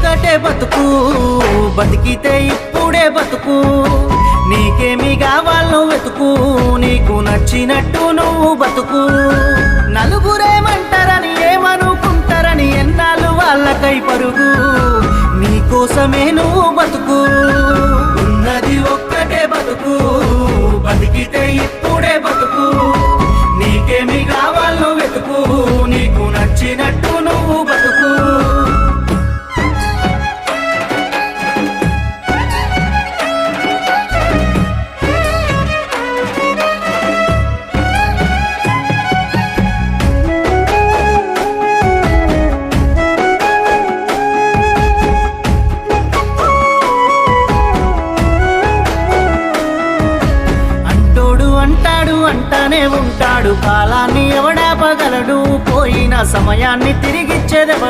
ఒక్కటే బతుకు, బతికితే ఇప్పుడే బతుకు. నీకేమి కావాలో వెతుకు, నీకు నచ్చినట్టు నువ్వు బతుకు. నలుగురేమంటారని ఏమనుకుంటారని ఎన్నాళ్ళు వాళ్ళకై పరుగు. నీకోసమే నువ్వు బతుకు. ఉన్నది ఒక్కటే బతుకు, బతికితే ఇప్పుడే బతుకు. నీకేమి కావాలో వెతుకు, నీకు నచ్చినట్టు నువ్వు బతుకు. అంటానే ఉంటాడు, కాలాన్ని ఎవడాపగలడు, పోయిన సమయాన్ని తిరిగిచ్చేదెవడు.